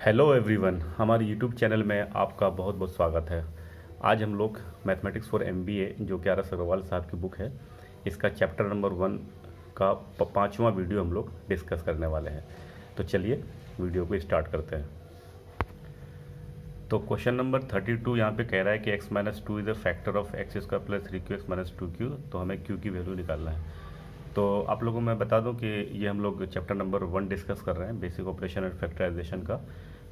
Hello everyone, हमारे YouTube channel में आपका बहुत बहुत स्वागत है। आज हम लोग मैथमेटिक्स फॉर एमबीए जो कि आर एस अग्रवाल साहब की बुक है, इसका चैप्टर नंबर 1 का पाँचवा वीडियो हम लोग डिस्कस करने वाले हैं। तो चलिए वीडियो को स्टार्ट करते हैं। तो क्वेश्चन नंबर 32 यहाँ पे कह रहा है कि x minus two is a factor of x square plus 3q x minus 2q। तो हमें q की वैल्यू निकालना है। तो आप लोगों को मैं बता दूं कि ये हम लोग चैप्टर नंबर 1 डिस्कस कर रहे हैं, बेसिक ऑपरेशन एंड फैक्टराइजेशन का,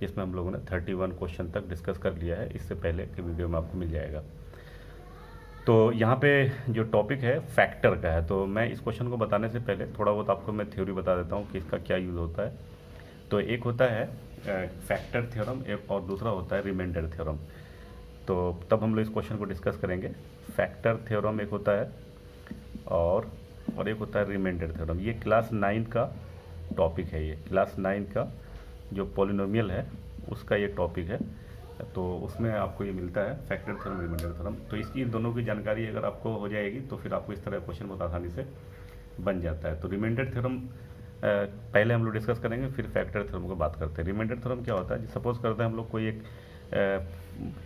जिसमें हम लोगों ने 31 क्वेश्चन तक डिस्कस कर लिया है। इससे पहले के वीडियो में आपको मिल जाएगा। तो यहाँ पे जो टॉपिक है फैक्टर का है। तो मैं इस क्वेश्चन को बताने से पहले थोड़ा बहुत आपको मैं थ्योरी बता देता हूँ कि इसका क्या यूज़ होता है। तो एक होता है फैक्टर थ्योरम, एक और दूसरा होता है रिमाइंडर थ्योरम। तो तब हम लोग इस क्वेश्चन को डिस्कस करेंगे। फैक्टर थ्योरम एक होता है और एक होता है रिमाइंडर थ्योरम। ये क्लास 9 का टॉपिक है। ये क्लास 9 का जो पॉलिनोमियल है उसका ये टॉपिक है। तो उसमें आपको ये मिलता है फैक्टर थ्योरम, रिमाइंडर थ्योरम। तो इसकी दोनों की जानकारी अगर आपको हो जाएगी तो फिर आपको इस तरह क्वेश्चन बहुत आसानी से बन जाता है। तो रिमाइंडर थ्योरम पहले हम लोग डिस्कस करेंगे, फिर फैक्टर थ्योरम को बात करते हैं। रिमाइंडर थ्योरम क्या होता है? सपोज करते हैं हम लोग कोई एक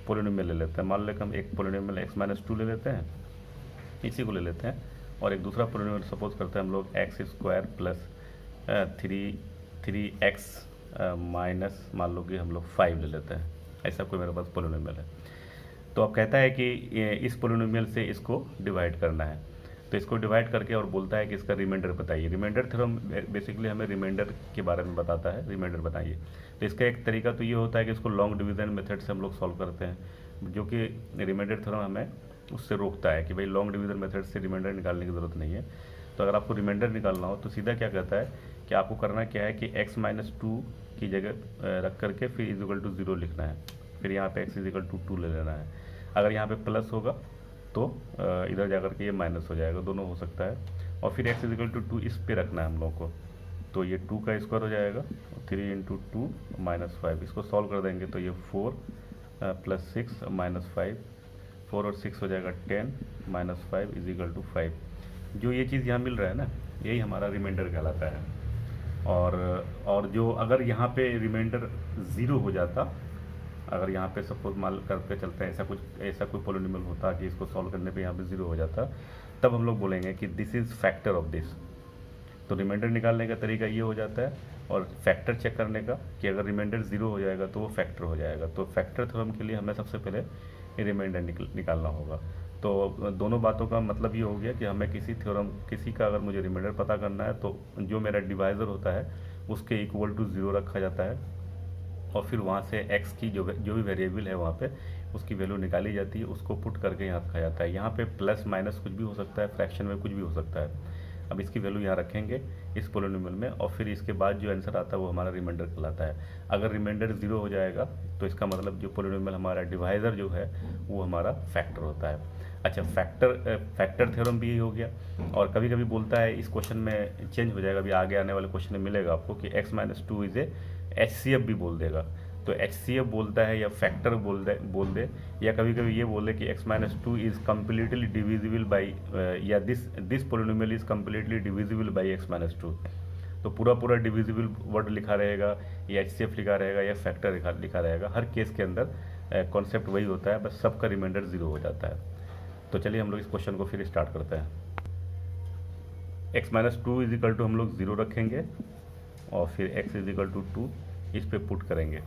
पोलिनोमियल ले लेते हैं। मान लें कि हम एक पोलिनोमियल एक्स माइनस टू ले लेते हैं, इसी को ले लेते हैं। और एक दूसरा पोलिनोमियल सपोज करते हैं हम लोग x square plus three x minus मान लो कि हम लोग 5 ले लेते हैं। ऐसा कोई मेरे पास पोलिनोमियल है। तो अब कहता है कि इस पोलिनोमियल से इसको डिवाइड करना है। तो इसको डिवाइड करके और बोलता है कि इसका रिमाइंडर बताइए। रिमाइंडर थ्योरम बेसिकली हमें रिमाइंडर के बारे में बताता है, रिमाइंडर बताइए। तो इसका एक तरीका तो ये होता है कि इसको लॉन्ग डिवीजन मेथड से हम लोग सॉल्व करते हैं, जो कि रिमाइंडर थ्योरम हमें उससे रोकता है कि भाई लॉन्ग डिवीजन मेथड से रिमाइंडर निकालने की ज़रूरत नहीं है। तो अगर आपको रिमाइंडर निकालना हो तो सीधा क्या कहता है कि आपको करना क्या है कि x माइनस टू की जगह रख करके फिर इज इक्वल टू 0 लिखना है। फिर यहाँ पे x इज इक्वल टू 2 ले लेना है। अगर यहाँ पे प्लस होगा तो इधर जाकर के ये माइनस हो जाएगा, दोनों हो सकता है। और फिर x इज इक्वल टू 2 इस पे रखना है हम लोग को। तो ये 2 का स्क्वायर हो जाएगा, 3 इंटू 2 माइनस 5। इसको सॉल्व कर देंगे तो ये 4 प्लस 6 माइनस 5, 4 और 6 हो जाएगा 10 माइनस 5 इज इक्वल टू 5। जो ये चीज़ यहाँ मिल रहा है ना, यही हमारा रिमाइंडर कहलाता है। और जो अगर यहाँ पे रिमाइंडर 0 हो जाता, अगर यहाँ पे सपोज मान करके चलते हैं ऐसा कोई पोलिनोमियल होता कि इसको सॉल्व करने पे यहाँ पे 0 हो जाता, तब हम लोग बोलेंगे कि this is factor of this. तो रिमाइंडर निकालने का तरीका ये हो जाता है। और फैक्टर चेक करने का कि अगर रिमाइंडर 0 हो जाएगा तो वो फैक्टर हो जाएगा। तो फैक्टर थ्योरम के लिए हमें सबसे पहले रिमाइंडर निकालना होगा। तो दोनों बातों का मतलब ये हो गया कि हमें किसी का अगर मुझे रिमाइंडर पता करना है तो जो मेरा डिवाइज़र होता है उसके इक्वल टू 0 रखा जाता है। और फिर वहाँ से x की जो भी वेरिएबल है वहाँ पे उसकी वैल्यू निकाली जाती है, उसको पुट करके यहाँ रखा जाता है। यहाँ पे प्लस माइनस कुछ भी हो सकता है, फ्रैक्शन में कुछ भी हो सकता है। अब इसकी वैल्यू यहाँ रखेंगे इस पोलिनोमियल में, और फिर इसके बाद जो आंसर आता है वो हमारा रिमाइंडर कहलाता है। अगर रिमाइंडर 0 हो जाएगा तो इसका मतलब जो पोलिनोमियल हमारा डिवाइज़र जो है वो हमारा फैक्टर होता है। अच्छा, फैक्टर थ्योरम भी यही हो गया। और कभी कभी बोलता है, इस क्वेश्चन में चेंज हो जाएगा, अभी आगे आने वाले क्वेश्चन में मिलेगा आपको कि x minus two is HCF भी बोल देगा। तो HCF बोलता है या फैक्टर बोल दे, या कभी कभी ये बोले कि x minus two is completely divisible by, या this polynomial is completely divisible by x minus two. तो पूरा डिविजिबल वर्ड लिखा रहेगा, या HCF लिखा रहेगा, या फैक्टर लिखा रहेगा। हर केस के अंदर कॉन्सेप्ट वही होता है, बस सबका रिमाइंडर 0 हो जाता है। तो चलिए हम लोग इस क्वेश्चन को फिर स्टार्ट करते हैं। x minus two is equal to हम लोग 0 रखेंगे और फिर x इज इक्वल टू 2 इस पे पुट करेंगे।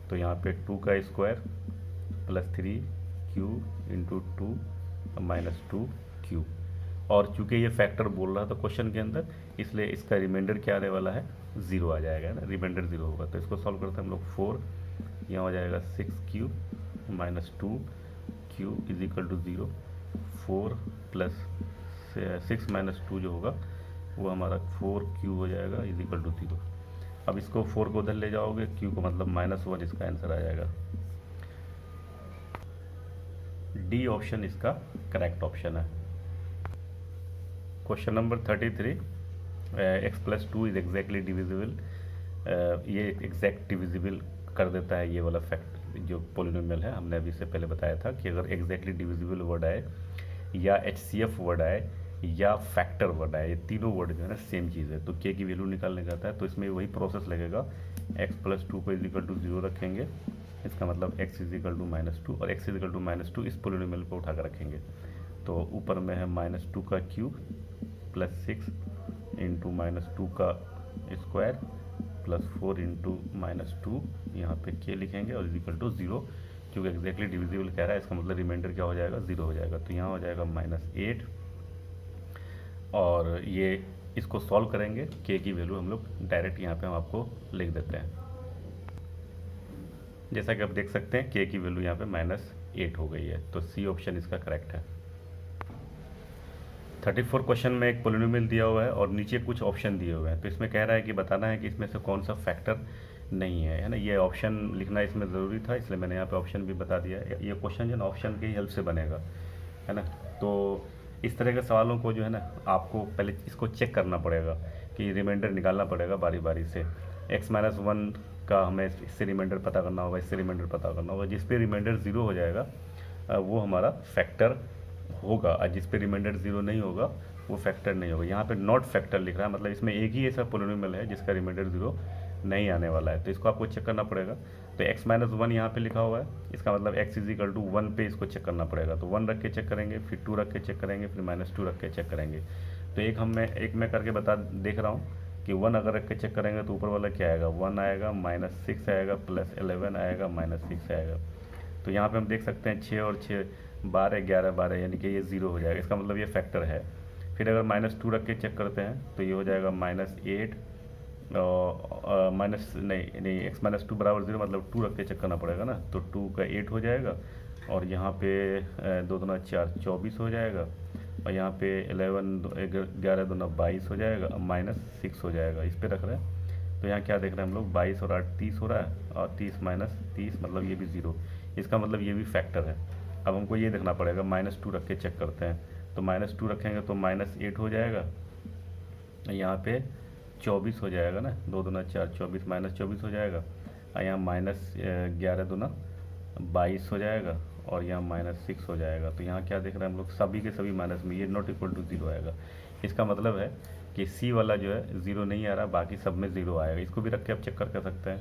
तो यहाँ पे 2 का square plus 3q into 2 minus 2q। और चूंकि ये फैक्टर बोल रहा था क्वेश्चन के अंदर, इसलिए इसका रिमाइंडर क्या आने वाला है? 0 आ जाएगा ना, रिमाइंडर 0 होगा। तो इसको सॉल्व करते हैं हम लोग। 4 यहाँ हो जाएगा 6q minus 2q is equal to 0। 4 plus 6 minus 2 जो होगा वो हमारा 4q हो जाएगा इज इक्वल टू 0। अब इसको 4 को उधर ले जाओगे, q को मतलब -1, इसका आंसर आ जाएगा। डी ऑप्शन इसका करेक्ट ऑप्शन है। Question number 33, x plus two is exactly divisible. ये एग्जैक्ट डिविजिबल कर देता है ये वाला फैक्ट जो पोलिनोमियल है। हमने अभी इससे पहले बताया था कि अगर एग्जैक्टली डिविजिबल वर्ड आए, या HCF वर्ड आए, या फैक्टर वर्ड है, ये तीनों वर्ड जो है ना सेम चीज़ है। तो के की वैल्यू निकालने का आता है, तो इसमें वही प्रोसेस लगेगा। x+2 को इजिकल टू 0 रखेंगे, इसका मतलब x इजिकल टू -2, और x इजिकल टू -2 इस पोलिनोमियल पर उठा कर रखेंगे। तो ऊपर में है -2 का क्यूब प्लस 6 इंटू -2 का स्क्वायर प्लस 4 इंटू -2, यहाँ पे के लिखेंगे और इजिकल टू 0, क्योंकि एग्जैक्टली डिविजिबल कह रहा है, इसका मतलब रिमाइंडर क्या हो जाएगा, 0 हो जाएगा। तो यहाँ हो जाएगा -8, और ये इसको सॉल्व करेंगे, के की वैल्यू हम लोग डायरेक्ट यहाँ पे हम आपको लिख देते हैं। जैसा कि आप देख सकते हैं के की वैल्यू यहाँ पे -8 हो गई है, तो सी ऑप्शन इसका करेक्ट है। 34 क्वेश्चन में एक पोलिनोमियल दिया हुआ है और नीचे कुछ ऑप्शन दिए हुए हैं, तो इसमें कह रहा है कि बताना है कि इसमें से कौन सा फैक्टर नहीं है ना। ये ऑप्शन लिखना इसमें ज़रूरी था, इसलिए मैंने यहाँ पे ऑप्शन भी बता दिया है। ये क्वेश्चन जो है ना ऑप्शन की हेल्प से बनेगा, है ना। तो इस तरह के सवालों को जो है ना आपको पहले इसको चेक करना पड़ेगा कि रिमाइंडर निकालना पड़ेगा बारी बारी से। x-1 का हमें इससे रिमाइंडर पता करना होगा, इससे रिमाइंडर पता करना होगा। जिस पे रिमाइंडर 0 हो जाएगा वो हमारा फैक्टर होगा, और जिस पे रिमाइंडर 0 नहीं होगा वो फैक्टर नहीं होगा। यहाँ पे नॉट फैक्टर लिख रहा है, मतलब इसमें एक ही ऐसा पोलिनोमियल है जिसका रिमाइंडर 0 नहीं आने वाला है, तो इसको आपको चेक करना पड़ेगा। तो x-1 यहाँ पे लिखा हुआ है, इसका मतलब x इजिकल टू 1 पे इसको चेक करना पड़ेगा। तो 1 रख के चेक करेंगे, फिर 2 रख के चेक करेंगे, फिर -2 रख के चेक करेंगे। तो एक मैं करके देख रहा हूँ कि 1 अगर रख के चेक करेंगे तो ऊपर वाला क्या आएगा, 1 आएगा, -6 आएगा, प्लस 11 आएगा, -6 आएगा। तो यहाँ पे हम देख सकते हैं 6 और 6 12, 11, 12, यानी कि ये 0 हो जाएगा, इसका मतलब ये फैक्टर है। फिर अगर -2 रख के चेक करते हैं तो ये हो जाएगा -8, नहीं x-2 बराबर 0, मतलब 2 रख के चेक करना पड़ेगा ना, तो 2 का 8 हो जाएगा, और यहाँ पे 2 दूना 4 24 हो जाएगा, और यहाँ पे 11 दूना 22 हो जाएगा, -6 हो जाएगा। इस पे रख रहे हैं, तो यहाँ क्या देख रहे हैं हम लोग, 22 और 8 30 हो रहा है, और 30 -30 मतलब ये भी 0, इसका मतलब ये भी फैक्टर है। अब हमको ये देखना पड़ेगा, -2 रख के चेक करते हैं, तो -2 रखेंगे तो -8 हो जाएगा, यहाँ पे 24 हो जाएगा ना, 2 दूना 4 24, -24 हो जाएगा, और यहाँ -11 दूना 22 हो जाएगा, और यहाँ -6 हो जाएगा। तो यहाँ क्या देख रहे हैं हम लोग, सभी के सभी माइनस में, ये नॉट इक्वल टू 0 आएगा। इसका मतलब है कि सी वाला जो है 0 नहीं आ रहा, बाकी सब में 0 आएगा। इसको भी रख के आप चेक कर सकते हैं,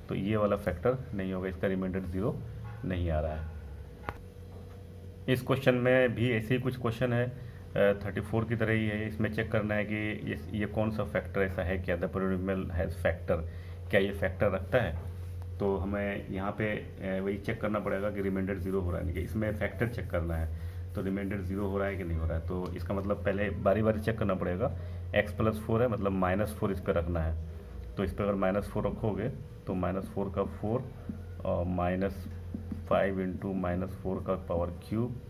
तो ये वाला फैक्टर नहीं होगा, इसका रिमाइंडर 0 नहीं आ रहा है। इस क्वेश्चन में भी ऐसे ही कुछ क्वेश्चन है, 34 की तरह ही है। इसमें चेक करना है कि ये कौन सा फैक्टर ऐसा है, क्या द पोलिनोमियल हैज़ फैक्टर, क्या ये फैक्टर रखता है। तो हमें यहाँ पे वही चेक करना पड़ेगा कि रिमाइंडर 0 हो रहा है कि इसमें फैक्टर चेक करना है, तो रिमाइंडर 0 हो रहा है कि नहीं हो रहा है। तो इसका मतलब पहले बारी बारी चेक करना पड़ेगा। x+4 है, मतलब -4 इस पर रखना है, तो इस पर अगर -4 रखोगे तो -4 का 4 और -5 इंटू -4 का पावर क्यूब,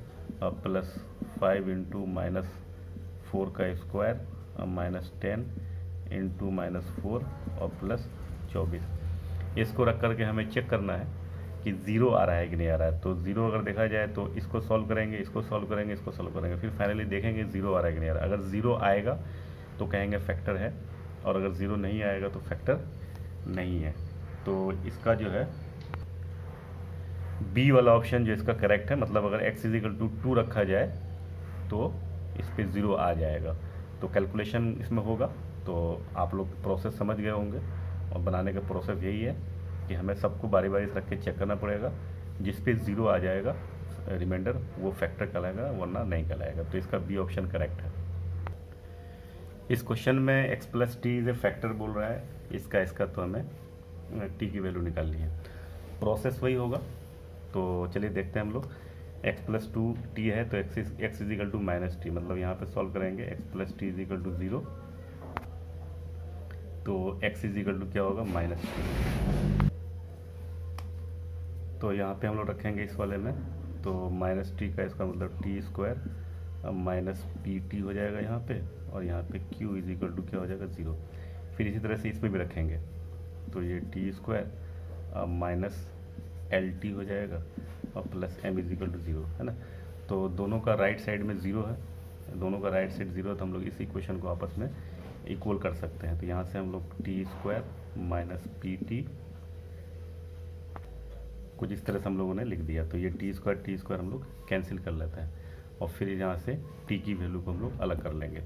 प्लस 5 इंटू -4 का स्क्वायर, -10 इंटू -4 और प्लस 24। इसको रख करके हमें चेक करना है कि 0 आ रहा है कि नहीं आ रहा है। तो 0 अगर देखा जाए तो इसको सॉल्व करेंगे, इसको सॉल्व करेंगे, इसको सॉल्व करेंगे, फिर फाइनली देखेंगे 0 आ रहा है कि नहीं आ रहा है। अगर 0 आएगा तो कहेंगे फैक्टर है, और अगर 0 नहीं आएगा तो फैक्टर नहीं है। तो इसका जो है बी वाला ऑप्शन जो इसका करेक्ट है, मतलब अगर x इजिकल टू 2 रखा जाए तो इस पर 0 आ जाएगा। तो कैलकुलेशन इसमें होगा, तो आप लोग प्रोसेस समझ गए होंगे, और बनाने का प्रोसेस यही है कि हमें सबको बारी बारी से रख के चेक करना पड़ेगा। जिस पे 0 आ जाएगा रिमाइंडर, वो फैक्टर कहलाएगा, वरना नहीं कहलाएगा। तो इसका बी ऑप्शन करेक्ट है। इस क्वेश्चन में x+t इज ए फैक्टर बोल रहा है, इसका तो हमें t की वैल्यू निकालनी है। प्रोसेस वही होगा, तो चलिए देखते हैं हम लोग। x+2t है तो x इजिकल टू -t, मतलब यहाँ पे सॉल्व करेंगे x+t इजिकल टू 0, तो x इजिकल टू क्या होगा, -t। तो यहाँ पे हम लोग रखेंगे इस वाले में, तो -t का इसका मतलब t² -pt हो जाएगा यहाँ पे, और यहाँ पे q इजिकल टू क्या हो जाएगा, 0। फिर इसी तरह से इसमें भी रखेंगे, तो ये t² -lt हो जाएगा, और प्लस m इजिकल टू 0, है ना। तो दोनों का राइट साइड में 0 है, दोनों का राइट साइड 0 है, तो हम लोग इस इक्वेशन को आपस में इक्वल कर सकते हैं। तो यहाँ से हम लोग t² -pt कुछ इस तरह से हम लोगों ने लिख दिया। तो ये t² हम लोग कैंसिल कर लेते हैं, और फिर यहाँ से टी की वैल्यू को हम लोग अलग कर लेंगे।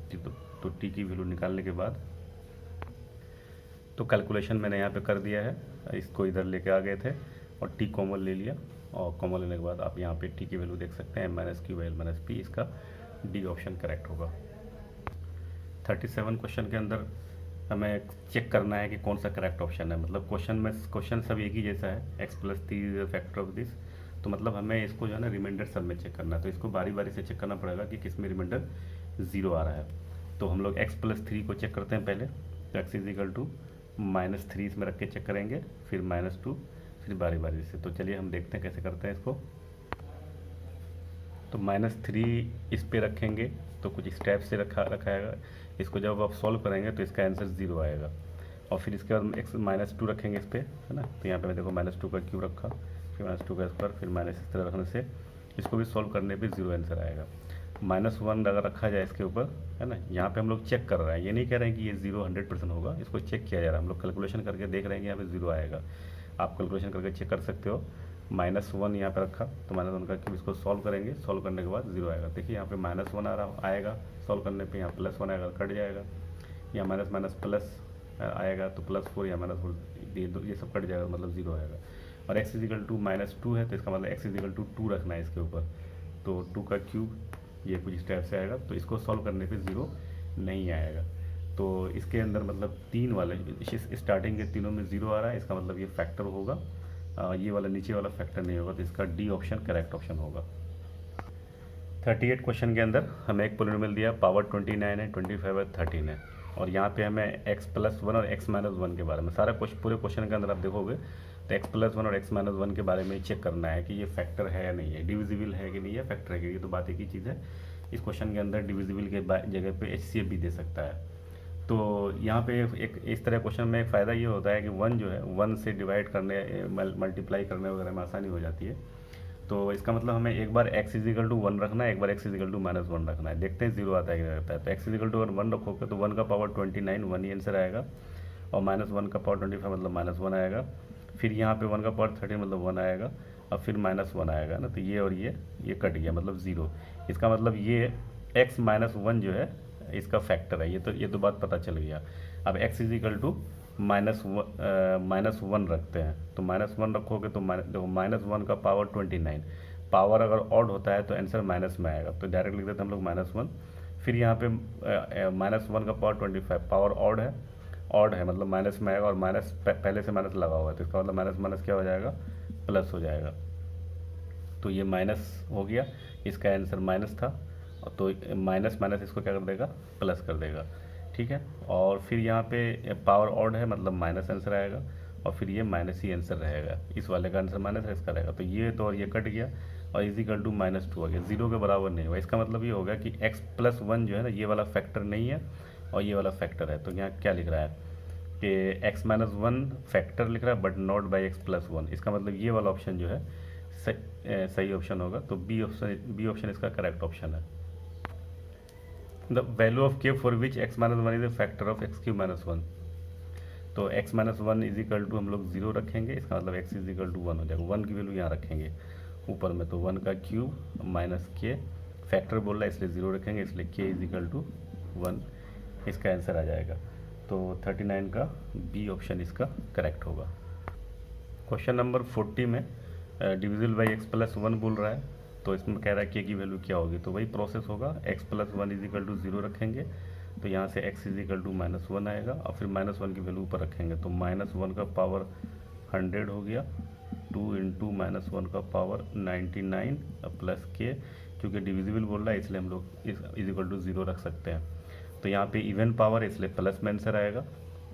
तो टी की वैल्यू निकालने के बाद तो कैलकुलेशन मैंने यहाँ पे कर दिया है, इसको इधर लेके आ गए थे और टी कॉमन ले लिया, और कॉमन लेने के बाद आप यहाँ पे टी की वैल्यू देख सकते हैं -q/-p, इसका डी ऑप्शन करेक्ट होगा। 37 क्वेश्चन के अंदर हमें चेक करना है कि कौन सा करेक्ट ऑप्शन है। मतलब क्वेश्चन सब एक ही जैसा है, x+3 is factor of this, तो मतलब हमें इसको जो है ना रिमाइंडर सब में चेक करना है। तो इसको बारी बारी से चेक करना पड़ेगा कि किस में रिमाइंडर 0 आ रहा है। तो हम लोग x+3 को चेक करते हैं पहले। तो x = -3 इसमें रख के चेक करेंगे, फिर -2, फिर बारी बारी से। तो चलिए हम देखते हैं कैसे करते हैं इसको। तो -3 इस पे रखेंगे तो कुछ स्टेप से रखाएगा। इसको जब आप सॉल्व करेंगे तो इसका आंसर 0 आएगा। और फिर इसके बाद -2 रखेंगे इस पर, है ना। तो यहाँ पे मैं देखो -2 का क्यूब रखा, फिर -2 का स्क्वायर, फिर माइनस इस तरह रखने से इसको भी सॉल्व करने पे 0 आंसर आएगा। -1 अगर रखा जाए इसके ऊपर, है ना, यहाँ पे हम लोग चेक कर रहे हैं, ये नहीं कह रहे हैं कि ये 0 100% होगा, इसको चेक किया जा रहा है। हम लोग कैलकुलेशन करके देख रहे हैं कि यहाँ पे 0 आएगा। आप कैलकुलेशन करके चेक कर सकते हो। -1 यहाँ पे रखा, तो -1 का क्यूब, इसको सॉल्व करेंगे, सॉल्व करने के बाद 0 आएगा। देखिए यहाँ पे -1 आएगा, सॉल्व करने पे यहाँ +1 आएगा, कट जाएगा। यहाँ माइनस प्लस आएगा तो +4 या -4, ये सब कट जाएगा, मतलब 0 आएगा। और x = -2 है, तो इसका मतलब x = 2 रखना है इसके ऊपर। तो 2 का क्यूब ये कुछ स्टेप से आएगा, तो इसको सॉल्व करने पे 0 नहीं आएगा। तो इसके अंदर मतलब 3 वाले स्टार्टिंग के तीनों में 0 आ रहा है, इसका मतलब ये फैक्टर होगा। ये वाला नीचे वाला फैक्टर नहीं होगा, तो इसका डी ऑप्शन करेक्ट ऑप्शन होगा। 38 क्वेश्चन के अंदर हमें एक पॉलिनोमियल दिया, पावर 29 है, 25 है, 13 है, और यहाँ पे हमें x+1 और x-1 के बारे में सारा पूरे क्वेश्चन के अंदर आप देखोगे तो x+1 और x-1 के बारे में चेक करना है कि ये फैक्टर है या नहीं है, डिविजिबल है कि नहीं है, फैक्टर है कि, ये तो बात एक ही चीज़ है। इस क्वेश्चन के अंदर डिविजिबल के जगह पे HCF भी दे सकता है। तो यहाँ पे एक इस तरह क्वेश्चन में एक फ़ायदा ये होता है कि 1 जो है 1 से डिवाइड करने, मल्टीप्लाई करने वगैरह में आसानी हो जाती है। तो इसका मतलब हमें एक बार x = 1 रखना है, एक बार x = -1 रखना है। देखते हैं 0 आता है कि नहीं आता है। तो x = 1 रखोगे तो 1 का पावर 29, 1 ही आंसर आएगा, और -1 का पावर 25 मतलब -1 आएगा। फिर यहाँ पे 1 का पावर 13 मतलब 1 आएगा, और फिर -1 आएगा ना। तो ये और ये कट गया, मतलब 0। इसका मतलब ये x-1 जो है इसका फैक्टर है। ये तो बात पता चल गया। अब x = -1 रखते हैं, तो -1 रखोगे तो देखो -1 का पावर 29, पावर अगर ऑड होता है तो आंसर माइनस में आएगा, तो डायरेक्ट लिख देते हैं हम लोग -1। फिर यहाँ पे -1 का पावर 25, पावर ऑड है मतलब माइनस में आएगा, और माइनस पहले से माइनस लगा हुआ है, तो इसका मतलब माइनस माइनस क्या हो जाएगा, प्लस हो जाएगा। तो ये माइनस हो गया, इसका आंसर माइनस था, तो माइनस माइनस इसको क्या कर देगा, प्लस कर देगा, ठीक है। और फिर यहाँ पे पावर ऑड है मतलब माइनस आंसर आएगा, और फिर ये माइनस ही आंसर रहेगा। इस वाले का आंसर माइनस है, इसका रहेगा। तो ये तो और ये कट गया, और इजिकल टू -2 आ गया, 0 के बराबर नहीं हुआ। इसका मतलब ये होगा कि x+1 जो है ना, ये वाला फैक्टर नहीं है और ये वाला फैक्टर है। तो यहाँ क्या लिख रहा है कि x-1 फैक्टर लिख रहा है बट नॉट बाई x+1। इसका मतलब ये वाला ऑप्शन जो है सही ऑप्शन होगा। तो बी ऑप्शन इसका करेक्ट ऑप्शन है। The value of k for which x-1 is the factor of x³ -1। तो x-1 इजिकल टू हम लोग 0 रखेंगे, इसका मतलब x इजिकल टू 1 हो जाएगा। 1 की वैल्यू यहाँ रखेंगे ऊपर में, तो 1 का क्यूब माइनस k, फैक्टर बोल रहा है इसलिए 0 रखेंगे, इसलिए k इजिकल टू 1 इसका आंसर आ जाएगा। तो 39 का बी ऑप्शन इसका करेक्ट होगा। क्वेश्चन नंबर 40 में डिविजिबल बाई x+1 बोल रहा है, तो इसमें कह रहा है k की वैल्यू क्या होगी। तो वही प्रोसेस होगा, x+1 इजिकल टू 0 रखेंगे, तो यहाँ से x इजिकल टू -1 आएगा, और फिर -1 की वैल्यू ऊपर रखेंगे, तो -1 का पावर 100 हो गया, 2 इंटू -1 का पावर 99 प्लस k, क्योंकि डिविजिबल बोल रहा है इसलिए हम लोग इस इजिकल टू 0 रख सकते हैं। तो यहाँ पे इवन पावर है इसलिए प्लस में आंसर आएगा,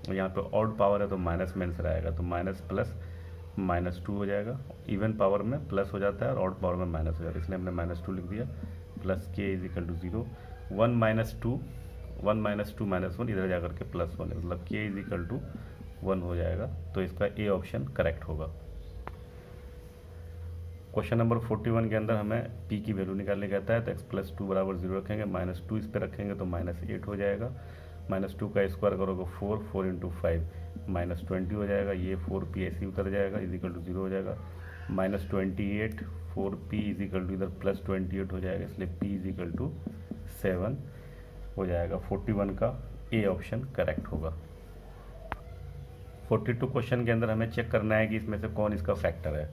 और यहाँ पे ऑड पावर है तो माइनस में आंसर आएगा, तो माइनस प्लस -2 हो जाएगा। इवन पावर में प्लस हो जाता है और ऑड पावर में माइनस हो जाता है, इसलिए हमने -2 लिख दिया, प्लस k इजिकल टू 0। 1 - 2 -1 इधर जाकर के +1 है, मतलब k इजिकल टू 1 हो जाएगा। तो इसका ए ऑप्शन करेक्ट होगा। क्वेश्चन नंबर 41 के अंदर हमें p की वैल्यू निकालने कहता है, तो x+2 = 0 रखेंगे, -2 इस पर रखेंगे तो -8 हो जाएगा, -2 का स्क्वायर करोगे 4, 4 इंटू 5 -20 हो जाएगा, ये 4p ऐसे ही उतर जाएगा, इजिकल टू 0 हो जाएगा। -28 4p इजिकल टू इधर +28 हो जाएगा, इसलिए p इजिकल टू 7 हो जाएगा। 41 का ए ऑप्शन करेक्ट होगा। 42 क्वेश्चन के अंदर हमें चेक करना है कि इसमें से कौन इसका फैक्टर है,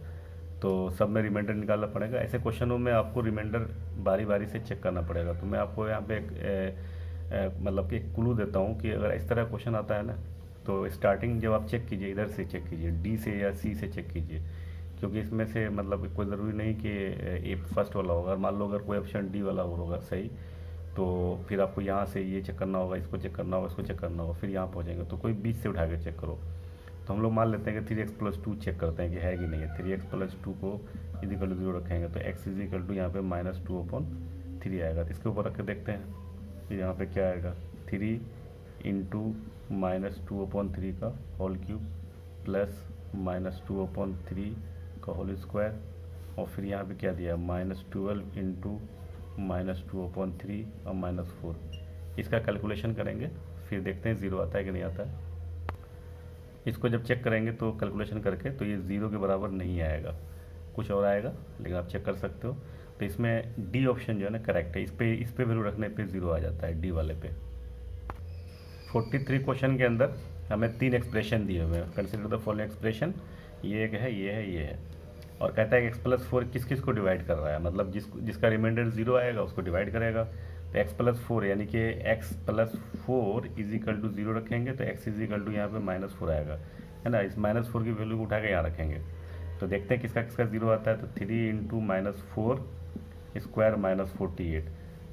तो सब में रिमाइंडर निकालना पड़ेगा। ऐसे क्वेश्चनों में आपको रिमाइंडर बारी बारी से चेक करना पड़ेगा। तो मैं आपको यहाँ पे मतलब कि एक क्लू देता हूँ कि अगर इस तरह क्वेश्चन आता है ना, तो स्टार्टिंग जब आप चेक कीजिए इधर से चेक कीजिए, डी से या सी से चेक कीजिए, क्योंकि इसमें से मतलब कोई ज़रूरी नहीं कि ए फर्स्ट वाला होगा। मान लो अगर कोई ऑप्शन डी वाला होगा सही, तो फिर आपको यहाँ से ये चेक करना होगा, इसको चेक करना होगा, इसको चेक करना होगा, फिर यहाँ पहुँचेंगे तो कोई बीच से उठा के चेक करो। तो हम लोग मान लेते हैं कि 3x+2 चेक करते हैं कि है कि नहीं है। 3x+2 को इजिकल टू 0 रखेंगे तो x इजिकल टू यहाँ पे -2/3 आएगा। तो इसके ऊपर रख के देखते हैं कि यहाँ पे क्या आएगा, 3 इंटू -2/3 का होल क्यूब प्लस -2/3 का होल स्क्वायर, और फिर यहाँ पे क्या दिया -12 इंटू -2/3 और -4। इसका कैलकुलेशन करेंगे, फिर देखते हैं 0 आता है कि नहीं आता है। इसको जब चेक करेंगे तो कैलकुलेशन करके तो ये 0 के बराबर नहीं आएगा, कुछ और आएगा, लेकिन आप चेक कर सकते हो। तो इसमें डी ऑप्शन जो है ना करेक्ट है। इस पे वैल्यू रखने पे 0 आ जाता है डी वाले पे। 43 क्वेश्चन के अंदर हमें 3 एक्सप्रेशन दिए हुए हैं। कंसिडर द फॉलोइंग एक्सप्रेशन, ये एक है, ये है, ये है, और कहता है कि x+4 किस किस को डिवाइड कर रहा है, मतलब जिसका रिमाइंडर 0 आएगा उसको डिवाइड करेगा। तो x+4 यानी कि x+4 इजिकल टू 0 रखेंगे तो x इजिकल टू यहाँ पे -4 आएगा, है ना। इस -4 की वैल्यू को उठा के यहाँ रखेंगे, तो देखते हैं किसका किसका 0 आता है। तो 3 इंटू -4 स्क्वायर -48,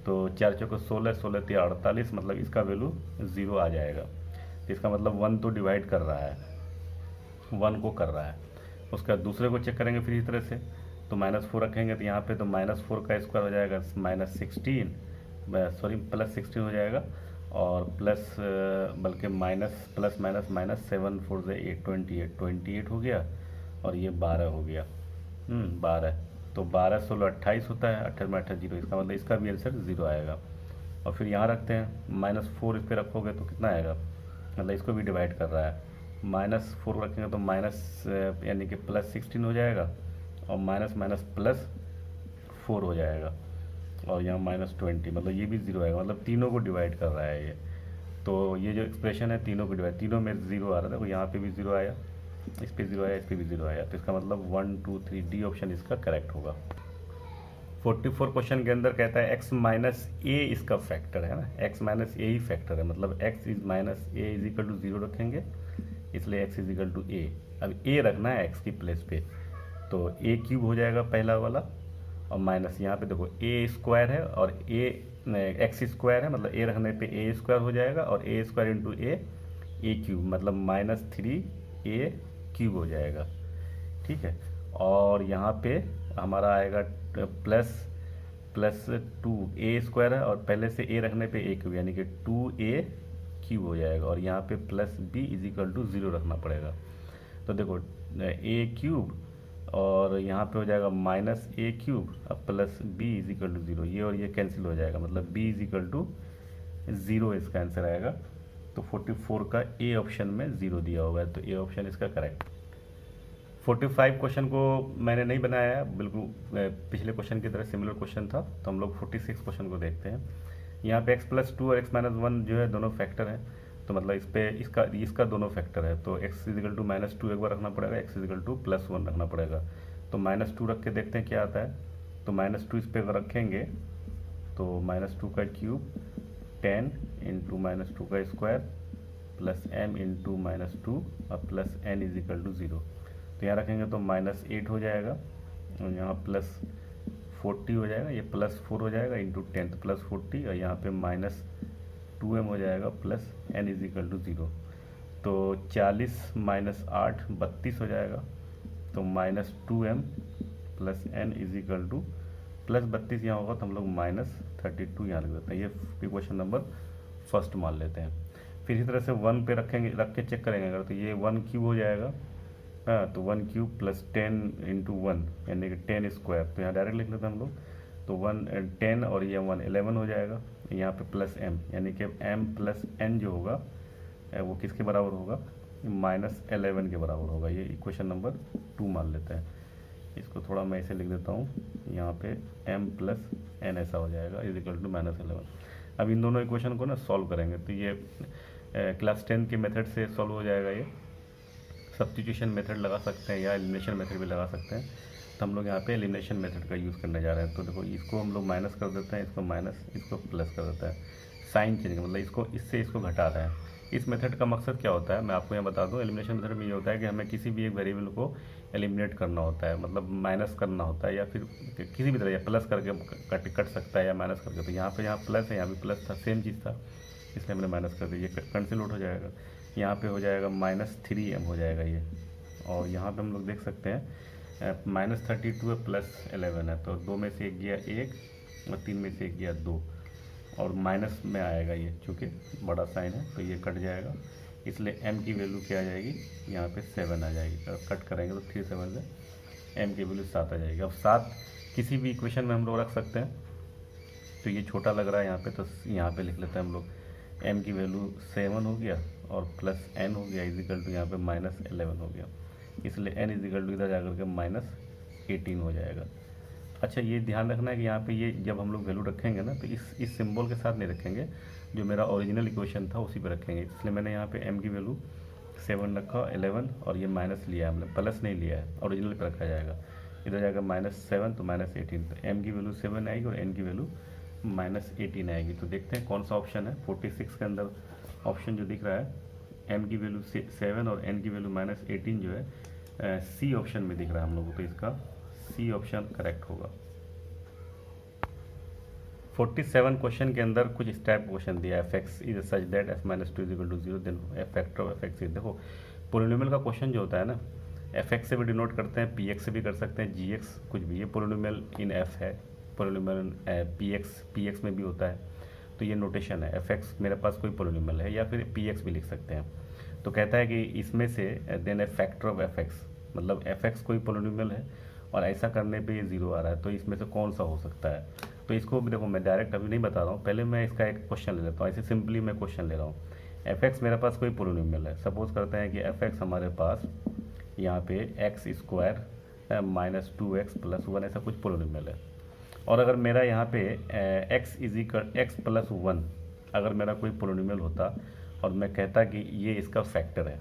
तो 4 चौके 16, 16 3 48, मतलब इसका वैल्यू 0 आ जाएगा। तो इसका मतलब 1 तो डिवाइड कर रहा है, 1 को कर रहा है। उसका दूसरे को चेक करेंगे फिर इस तरह से, तो -4 रखेंगे तो यहाँ पे तो -4 का स्क्वायर हो जाएगा -16, सॉरी +16 हो जाएगा, और प्लस बल्कि -+- 7 4 8 28 हो गया, और ये 12 हो गया, 12। तो 12 16 28 होता है, 28 में 28 0, इसका मतलब इसका भी आंसर 0 आएगा। और फिर यहाँ रखते हैं -4, इस पर रखोगे तो कितना आएगा, मतलब इसको भी डिवाइड कर रहा है। -4 रखेंगे तो माइनस यानी कि +16 हो जाएगा, और माइनस +4 हो जाएगा, और यहाँ -20, मतलब ये भी 0 आएगा, मतलब तीनों को डिवाइड कर रहा है ये। तो ये जो एक्सप्रेशन है तीनों को डिवाइड, तीनों में 0 आ रहा था, देखो यहाँ पे भी 0 आया, इस पे 0 आया, इस पे भी 0 आया। तो इसका मतलब 1 2 3 डी ऑप्शन इसका करेक्ट होगा। 44 क्वेश्चन के अंदर कहता है x-a इसका फैक्टर है ना, x-a ही फैक्टर है, मतलब x इज इक्वल टू 0 रखेंगे, इसलिए x is equal to a। अब a रखना है x की प्लेस पे, तो a³ हो जाएगा पहला वाला, और माइनस यहाँ पे देखो a स्क्वायर है और x स्क्वायर है, मतलब a रखने पे a स्क्वायर हो जाएगा, और a स्क्वायर इंटू a³ मतलब -3a³ हो जाएगा, ठीक है। और यहाँ पे हमारा आएगा +2a स्क्वायर है, और पहले से a रखने पे a³ यानी कि 2a³ हो जाएगा, और यहाँ पे +b इज इक्वल टू 0 रखना पड़ेगा। तो देखो a³ और यहाँ पे हो जाएगा -a³ अब +b इज इक्वल टू 0, ये और ये कैंसिल हो जाएगा, मतलब b इज इक्वल टू 0 इसका आंसर आएगा। तो 44 का ए ऑप्शन में 0 दिया हुआ है, तो ए ऑप्शन इसका करेक्ट। 45 क्वेश्चन को मैंने नहीं बनाया है, बिल्कुल पिछले क्वेश्चन की तरह सिमिलर क्वेश्चन था। तो हम लोग 46 क्वेश्चन को देखते हैं। यहाँ पे x+2 और x-1 जो है दोनों फैक्टर हैं, तो मतलब इस पे इसका दोनों फैक्टर है, तो x इजिकल टू -2 एक बार रखना पड़ेगा, x इजिकल टू +1 रखना पड़ेगा। तो -2 रख के देखते हैं क्या आता है। तो -2 इस पर रखेंगे तो -2 का क्यूब 10 इंटू -2 का स्क्वायर प्लस m इंटू -2 और प्लस n इजिकल टू 0। तो यहाँ रखेंगे तो -8 हो जाएगा, और यहाँ +40 हो जाएगा, ये +4 हो जाएगा इंटू 10 तो +40, और यहाँ पे -2m हो जाएगा प्लस n इजिकल टू 0। तो 40 - 8 32 हो जाएगा, तो -2m plus n is equal to +32 यहाँ होगा, तो हम लोग -32 यहाँ रख देते हैं। ये क्वेश्चन नंबर फर्स्ट मान लेते हैं। फिर इसी तरह से 1 पे रखेंगे, रख के चेक करेंगे अगर, तो ये 1³ हो जाएगा, हाँ, तो 1³ प्लस 10 इंटू 1 यानी कि 10 स्क्वायर, तो यहाँ डायरेक्ट लिख लेते हैं हम लोग। तो 1 10 और ये 1 11 हो जाएगा। यहाँ पे प्लस m, यानी कि m प्लस n जो होगा वो किसके बराबर होगा, -11 के बराबर होगा। ये इक्वेशन नंबर 2 मान लेते हैं। इसको थोड़ा मैं ऐसे लिख देता हूँ, यहाँ पे m प्लस n ऐसा हो जाएगा इजिकल टू -11। अब इन दोनों इक्वेशन को ना सॉल्व करेंगे तो ये क्लास 10 के मेथड से सॉल्व हो जाएगा। ये सब्स्टिट्यूशन मेथड लगा सकते हैं या एलिमिनेशन मेथड भी लगा सकते हैं। तो हम लोग यहाँ पे एलिमिनेशन मेथड का यूज़ करने जा रहे हैं। तो देखो इसको हम लोग माइनस कर देते हैं, इसको माइनस, इसको प्लस कर देते हैं। साइन चेंज मतलब इसको इससे इसको घटा रहे हैं। इस मेथड का मकसद क्या होता है मैं आपको यहाँ बता दूँ। एलिमिनेशन मेथड में ये होता है कि हमें किसी भी एक वेरिएबल को एलिमिनेट करना होता है, मतलब माइनस करना होता है, या फिर किसी भी तरह या प्लस करके कट सकता है या माइनस करके। तो यहाँ प्लस है, यहाँ भी प्लस था, सेम चीज़ था, इसलिए हमने माइनस कर दिया। ये कैंसिल आउट हो जाएगा। यहाँ पे हो जाएगा -3m हो जाएगा ये। और यहाँ पे हम लोग देख सकते हैं -32 है प्लस 11 है, तो 2 में से एक गया 1 और 3 में से एक गया 2, और माइनस में आएगा ये, चूँकि बड़ा साइन है तो ये कट जाएगा। इसलिए m की वैल्यू क्या आ जाएगी, यहाँ पे 7 आ जाएगी। कट करेंगे तो 3 7 से m की वैल्यू 7 आ जाएगी। अब 7 किसी भी इक्वेशन में हम लोग रख सकते हैं। तो ये छोटा लग रहा है यहाँ पे, तो यहाँ पे लिख लेते हैं हम लोग, m की वैल्यू 7 हो गया और प्लस n हो गया इजिकल टू यहाँ पे -11 हो गया। इसलिए n इजिकल टू इधर जाकर के -18 हो जाएगा। अच्छा ये ध्यान रखना है कि यहाँ पे ये जब हम लोग वैल्यू रखेंगे ना तो इस सिंबल के साथ नहीं रखेंगे, जो मेरा ओरिजिनल इक्वेशन था उसी पे रखेंगे। इसलिए मैंने यहाँ पे m की वैल्यू 7 रखा, 11, और ये माइनस लिया है हमने, प्लस नहीं लिया है, ओरिजिनल पे रखा जाएगा। इधर जाएगा -7 तो -18, तो m की वैल्यू 7 आएगी और n की वैल्यू -18 आएगी। तो देखते हैं कौन सा ऑप्शन है। 46 के अंदर ऑप्शन जो दिख रहा है m की वैल्यू 7 और n की वैल्यू -18 जो है सी ऑप्शन में दिख रहा है हम लोगों को, तो इसका सी ऑप्शन करेक्ट होगा। 47 क्वेश्चन के अंदर कुछ इस टाइप क्वेश्चन दिया है, fx is such that f - 2 = 0 then factor of fx is. देखो पोलिनोमियल का क्वेश्चन जो होता है ना, fx से भी डिनोट करते हैं, px से भी कर सकते हैं, gx कुछ भी। ये पोलिनोमियल इन f है, पोलिनोमियल px में भी होता है। तो ये नोटेशन है, fx मेरे पास कोई पोलिनोमियल है, या फिर px भी लिख सकते हैं। तो कहता है कि इसमें से then a factor of fx, मतलब fx कोई पोलिनोमियल है और ऐसा करने पे ये 0 आ रहा है, तो इसमें से कौन सा हो सकता है। तो इसको भी देखो मैं डायरेक्ट अभी नहीं बता रहा हूँ, पहले मैं इसका एक क्वेश्चन ले लेता हूँ। ऐसे सिंपली मैं क्वेश्चन ले रहा हूँ। fx मेरे पास कोई पोलिनोमियल है, सपोज करते हैं कि fx हमारे पास यहाँ पे x² -2x + 1 ऐसा कुछ पोलिनोमियल है। और अगर मेरा यहाँ पे x + 1 अगर मेरा कोई पोलिनोमियल होता और मैं कहता कि ये इसका फैक्टर है,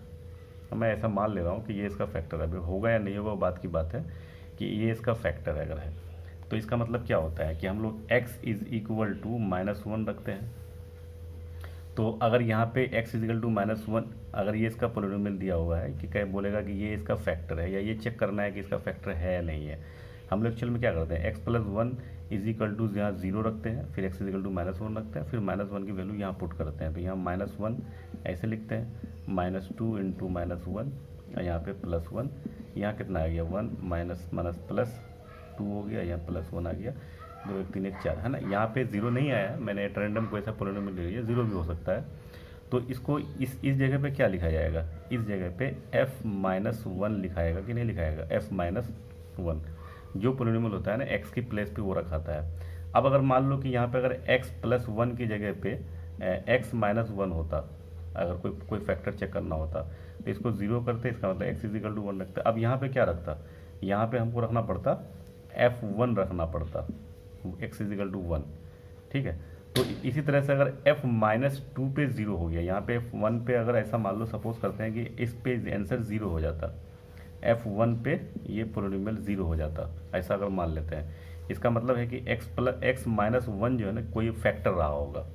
मैं ऐसा मान ले रहा हूँ कि ये इसका फैक्टर है। अभी होगा या नहीं होगा वो बात की बात है, कि ये इसका फैक्टर है अगर है, तो इसका मतलब क्या होता है कि हम लोग x = -1 रखते हैं। तो अगर यहाँ पे x = -1 अगर ये इसका पोलिनोमियल दिया हुआ है कि क्या बोलेगा कि ये इसका फैक्टर है, या ये चेक करना है कि इसका फैक्टर है या नहीं है। हम लोग एक्चुअल में क्या करते हैं, x + 1 = यहाँ 0 रखते हैं, फिर x = -1 रखते हैं, फिर -1 की वैल्यू यहाँ पुट करते हैं। तो यहाँ -1 ऐसे लिखते हैं, -2 × -1, यहाँ पे +1, यहाँ कितना आ गया 1 +2 हो गया, यहाँ +1 आ गया, 2 1 3 1 4 है ना। यहाँ पे 0 नहीं आया, मैंने रैंडम कोई ऐसा पोलिनोमियल ले लिया, 0 भी हो सकता है। तो इसको इस जगह पे क्या लिखा जाएगा, इस जगह पे f-1 लिखाएगा कि नहीं लिखाएगा, f-1 जो पोलिनोमियल होता है ना x की प्लेस पे वो रखाता है। अब अगर मान लो कि यहाँ पे अगर x + 1 की जगह पे x - 1 होता, अगर कोई फैक्टर चेक करना होता, तो इसको 0 करते, इसका मतलब x = 1 रखता। अब यहाँ पे क्या रखता, यहाँ पे हमको रखना पड़ता f1 रखना पड़ता, x = 1, ठीक है। तो इसी तरह से अगर f - 2 पे 0 हो गया, यहाँ पे f1 पे अगर ऐसा मान लो, सपोज करते हैं कि इस पे आंसर 0 हो जाता, f1 पे ये पोलिनोमियल 0 हो जाता, ऐसा अगर मान लेते हैं, इसका मतलब है कि x - 1 जो है ना कोई फैक्टर रहा होगा।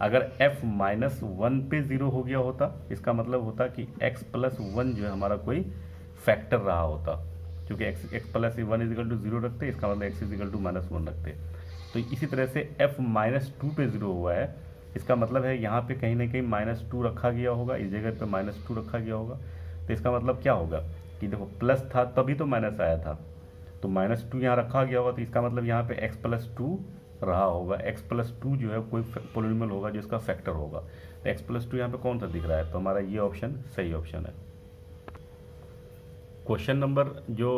अगर f - 1 पे 0 हो गया होता, इसका मतलब होता कि x + 1 जो है हमारा कोई फैक्टर रहा होता, क्योंकि x + 1 = 0 रखते, इसका मतलब x = -1 रखते। तो इसी तरह से f - 2 पे 0 हुआ है, इसका मतलब है यहाँ पे कहीं ना कहीं -2 रखा गया होगा, इस जगह पे -2 रखा गया होगा। तो इसका मतलब क्या होगा कि देखो प्लस था तभी तो माइनस आया था, तो -2 यहाँ रखा गया होगा, तो इसका मतलब यहाँ पे x + 2 रहा होगा। x + 2 जो है कोई पोलिनोमियल होगा जो इसका फैक्टर होगा। तो x + 2 यहाँ पे कौन सा दिख रहा है, तो हमारा ये ऑप्शन सही ऑप्शन है। क्वेश्चन नंबर जो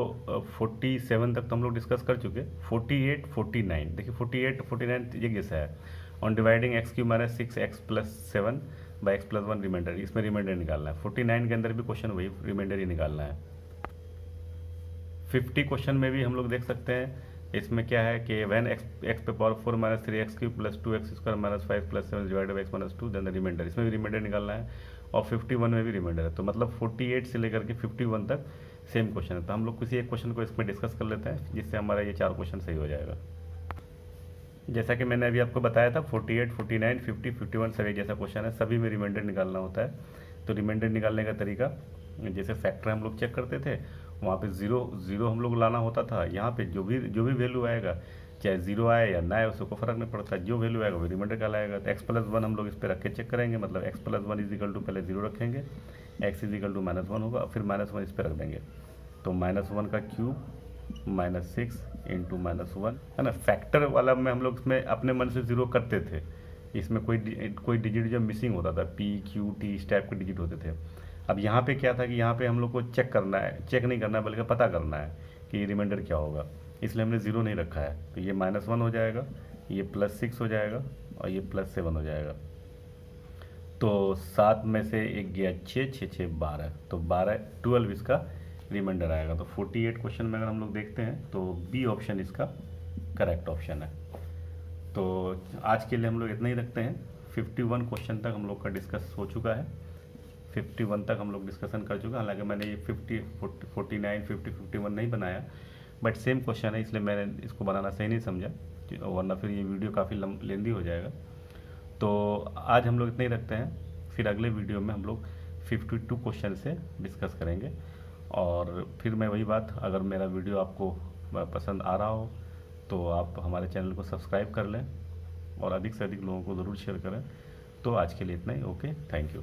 47 तक तो हम लोग डिस्कस कर चुके। 48 49, देखिए 48 49 ये कैसा है, on dividing x cube minus 6x+7 by x+1 remainder, इसमें रिमाइंडर निकालना है। 49 के अंदर भी क्वेश्चन वही रिमाइंडर ही निकालना है। 50 क्वेश्चन में भी हम लोग देख सकते हैं, इसमें क्या है कि वैन एक्स पे power 4 minus 3x³ plus 2x² minus 5+7 divided by x-2 then the remainder, इसमें भी रिमाइंडर निकालना है। और 51 में भी रिमाइंडर है। तो मतलब 48 से लेकर के 51 तक सेम क्वेश्चन है। तो हम लोग किसी एक क्वेश्चन को इसमें डिस्कस कर लेते हैं, जिससे हमारा ये 4 क्वेश्चन सही हो जाएगा। जैसा कि मैंने अभी आपको बताया था, 48 49 50 51 सभी जैसा क्वेश्चन है, सभी में रिमाइंडर निकालना होता है। तो रिमाइंडर निकालने का तरीका, जैसे फैक्टर हम लोग चेक करते थे, वहाँ पे ज़ीरो हम लोग लाना होता था। यहाँ पे जो भी वैल्यू आएगा, चाहे ज़ीरो आए या ना आए, उसको फर्क नहीं पड़ता, जो वैल्यू आएगा वो रिमाइंडर कहलाएगा। तो x+1 हम लोग इस पर रख के चेक करेंगे, मतलब x+1 इजिकल टू पहले 0 रखेंगे, x इजिकल टू -1 होगा, फिर -1 इस पर रख देंगे। तो -1 का क्यूब -6 इंटू -1 है ना। फैक्टर वाला में हम लोग इसमें अपने मन से 0 करते थे, इसमें कोई डिजिट जो मिसिंग होता था, P Q T इस टाइप के डिजिट होते थे। अब यहाँ पे क्या था कि यहाँ पे हम लोग को चेक करना है, चेक नहीं करना है बल्कि पता करना है कि रिमाइंडर क्या होगा, इसलिए हमने 0 नहीं रखा है। तो ये -1 हो जाएगा, ये +6 हो जाएगा और ये +7 हो जाएगा। तो 7 में से एक गया 6 6 6 12, तो 12 इसका रिमाइंडर आएगा। तो 48 क्वेश्चन में अगर हम लोग देखते हैं तो बी ऑप्शन इसका करेक्ट ऑप्शन है। तो आज के लिए हम लोग इतना ही रखते हैं। 51 क्वेश्चन तक हम लोग का डिस्कस हो चुका है, 51 तक हम लोग डिस्कशन कर चुके हैं। हालांकि मैंने ये 50 49 50 51 नहीं बनाया, बट सेम क्वेश्चन है, इसलिए मैंने इसको बनाना सही नहीं समझा, वरना फिर ये वीडियो काफ़ी लेंदी हो जाएगा। तो आज हम लोग इतना ही रखते हैं, फिर अगले वीडियो में हम लोग 52 क्वेश्चन से डिस्कस करेंगे। और फिर मैं वही बात, अगर मेरा वीडियो आपको पसंद आ रहा हो तो आप हमारे चैनल को सब्सक्राइब कर लें और अधिक से अधिक लोगों को ज़रूर शेयर करें। तो आज के लिए इतना ही, ओके, थैंक यू।